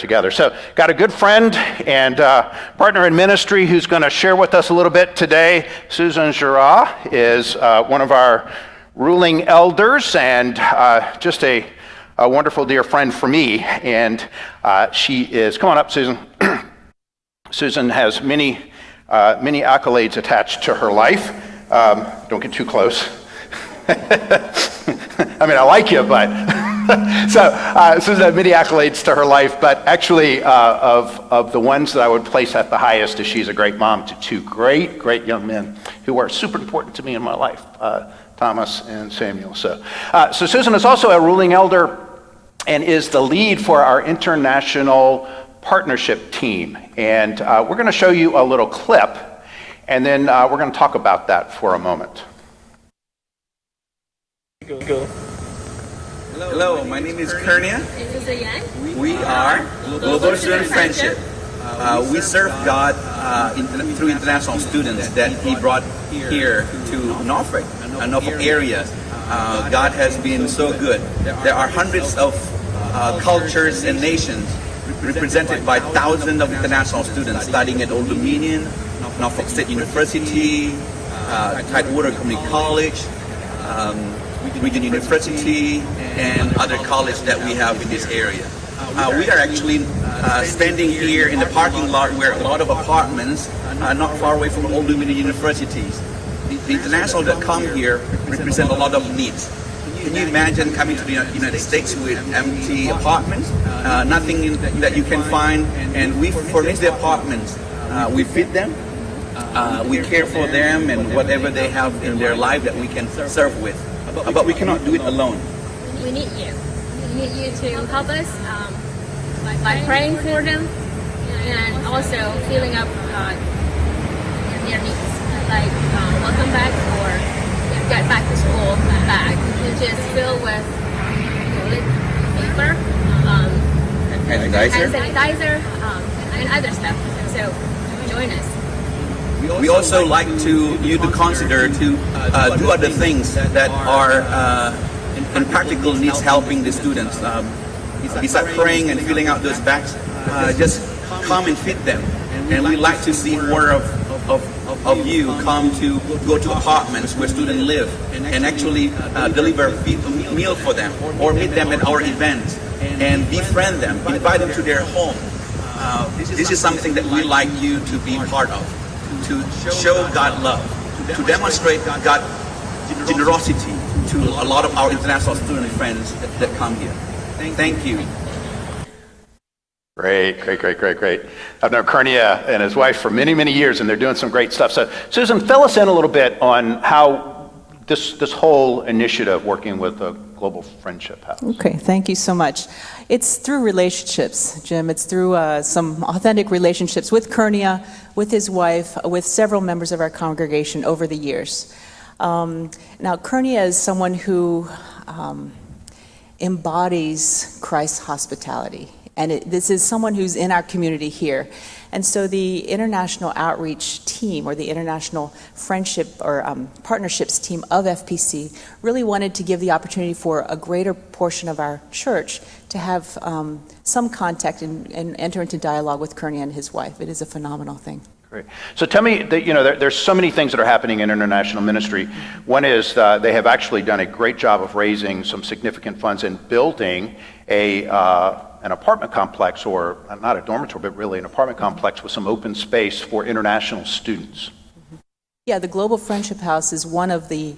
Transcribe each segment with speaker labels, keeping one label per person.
Speaker 1: together. So got a good friend and partner in ministry who's going to share with us a little bit today. Susan Girois is one of our ruling elders and just a wonderful dear friend for me. And she is, come on up, Susan. Susan has many accolades attached to her life. Don't get too close. I mean, I like you, but so Susan had many accolades to her life, but actually of the ones that I would place at the highest is she's a great mom to two great young men who are super important to me in my life, Thomas and Samuel. So Susan is also a ruling elder and is the lead for our international partnership team. And we're going to show you a little clip, and then we're going to talk about that for a moment.
Speaker 2: Go. Hello, my name is Kernia. We are Global Student Friendship. We serve God through international students that He brought here to Norfolk, Norfolk area. God has been so good. There are hundreds of cultures and nations represented by thousands of international students studying at Old Dominion, Norfolk State University, Tidewater Community College, Region University, and other colleges that we have in this area. We are actually standing here in the parking lot where a lot of apartments are not far away from Old Dominion universities. The international that come here represent a lot of needs. Can you imagine coming to the United States with empty apartments, nothing that you can find, and we furnish the apartments, we feed them, we care for them and whatever they have in their life that we can serve with. But we cannot do it alone.
Speaker 3: We need you. We need you to help us by praying for them and also filling up their needs, like welcome back or get back to school bag, which is filled with toilet paper, hand sanitizer, and other stuff. So join us.
Speaker 2: We also like you to consider to do other things that are in practical needs helping the students. Besides praying and filling out those bags, just come and feed them. And we like to see more of you come to go to apartments where students live and actually deliver a meal for them or meet them at our events and befriend them, invite them to their home. This is something that we like you to be part of. To show God love, to demonstrate God generosity to a lot of our international student friends that come here. Thank you.
Speaker 1: Great. I've known Kernia and his wife for many years, and they're doing some great stuff. So Susan, fill us in a little bit on how this whole initiative working with the Global Friendship House.
Speaker 4: Okay, thank you so much. It's through relationships, Jim. It's through some authentic relationships with Kernia, with his wife, with several members of our congregation over the years. Now, Kernia is someone who embodies Christ's hospitality. And this is someone who's in our community here. And so the international outreach team, or the international friendship or partnerships team of FPC, really wanted to give the opportunity for a greater portion of our church to have some contact and enter into dialogue with Kernia and his wife. It is a phenomenal thing.
Speaker 1: Great. So tell me, there's so many things that are happening in international ministry. One is they have actually done a great job of raising some significant funds and building an apartment complex, or not a dormitory, but really an apartment complex with some open space for international students.
Speaker 4: Yeah, the Global Friendship House is one of the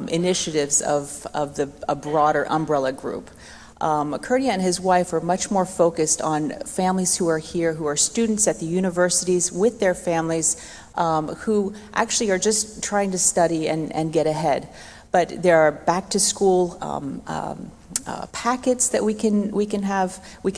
Speaker 4: initiatives of a broader umbrella group. Kernia and his wife are much more focused on families who are here, who are students at the universities with their families, who actually are just trying to study and get ahead. But there are back to school packets that we can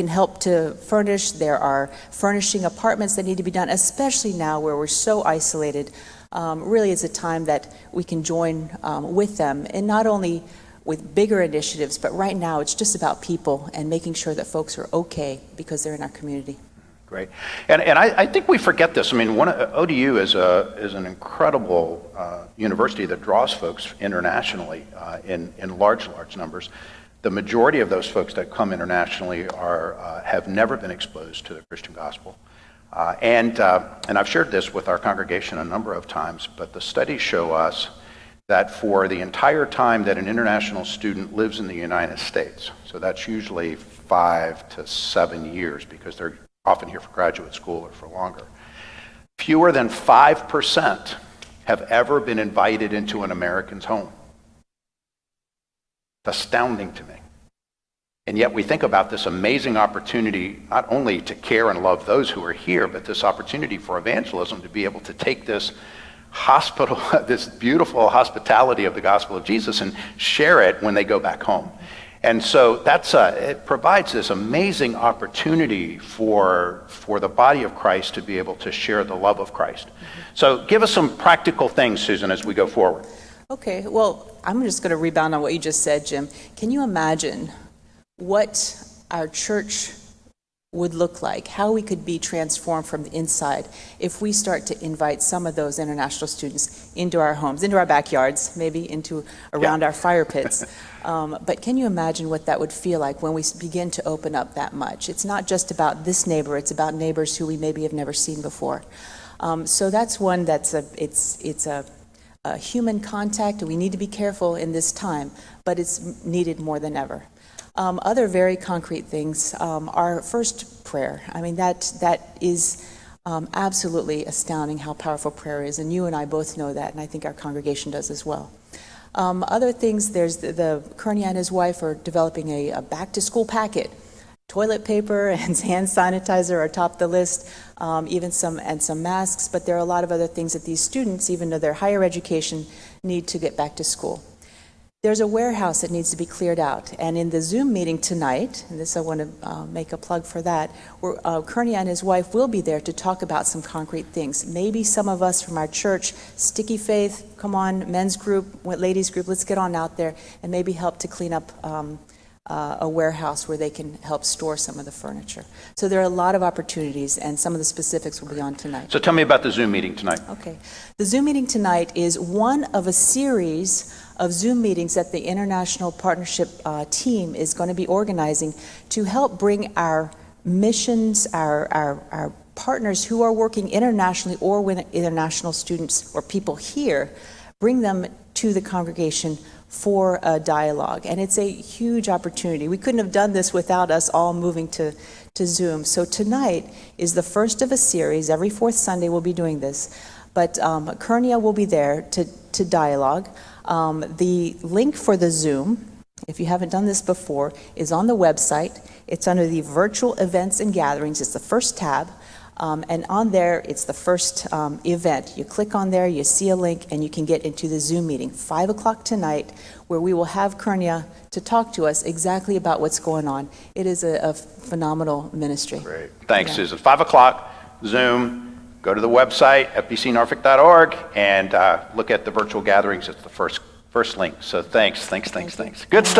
Speaker 4: help to furnish. There are furnishing apartments that need to be done, especially now where we're so isolated. Really, it's a time that we can join with them, and not only with bigger initiatives, but right now it's just about people and making sure that folks are okay because they're in our community.
Speaker 1: Great. And I think we forget this. I mean, ODU is an incredible university that draws folks internationally in large numbers. The majority of those folks that come internationally have never been exposed to the Christian gospel. And I've shared this with our congregation a number of times, but the studies show us that for the entire time that an international student lives in the United States, so that's usually 5 to 7 years because they're often here for graduate school or for longer, fewer than 5% have ever been invited into an American's home. It's astounding to me. And yet we think about this amazing opportunity, not only to care and love those who are here, but this opportunity for evangelism to be able to take this hospital, this beautiful hospitality of the gospel of Jesus and share it when they go back home. And so it provides this amazing opportunity for the body of Christ to be able to share the love of Christ. So give us some practical things, Susan, as we go forward.
Speaker 4: Okay, well, I'm just going to rebound on what you just said, Jim. Can you imagine what our church would look like, how we could be transformed from the inside if we start to invite some of those international students into our homes, into our backyards, maybe around our fire pits. But can you imagine what that would feel like when we begin to open up that much? It's not just about this neighbor, it's about neighbors who we maybe have never seen before. So that's one it's a human contact. We need to be careful in this time, but it's needed more than ever. Other very concrete things are first prayer. I mean, that is absolutely astounding how powerful prayer is, and you and I both know that, and I think our congregation does as well. Other things, there's the Kearney and his wife are developing a back-to-school packet. Toilet paper and hand sanitizer are top the list, even some masks, but there are a lot of other things that these students, even though they're higher education, need to get back to school. There's a warehouse that needs to be cleared out, and in the Zoom meeting tonight, and this I want to make a plug for that, Kearney and his wife will be there to talk about some concrete things. Maybe some of us from our church, Sticky Faith, come on, men's group, ladies group, let's get on out there and maybe help to clean up a warehouse where they can help store some of the furniture. So there are a lot of opportunities, and some of the specifics will be on tonight.
Speaker 1: So tell me about the Zoom meeting tonight.
Speaker 4: Okay. The Zoom meeting tonight is one of a series of Zoom meetings that the International Partnership team is going to be organizing to help bring our missions, our partners who are working internationally or with international students or people here, bring them to the congregation for a dialogue. And it's a huge opportunity. We couldn't have done this without us all moving to Zoom. So tonight is the first of a series. Every fourth Sunday we'll be doing this. But Kearney will be there to dialogue. The link for the Zoom, if you haven't done this before, is on the website. It's under the virtual events and gatherings. It's the first tab. And on there, it's the first event. You click on there, you see a link, and you can get into the Zoom meeting, 5 o'clock tonight, where we will have Kearney to talk to us exactly about what's going on. It is a phenomenal ministry.
Speaker 1: Great. Thanks, Susan. 5 o'clock, Zoom. Go to the website, fbcnorfolk.org, and look at the virtual gatherings. It's the first link. So thanks. Good stuff.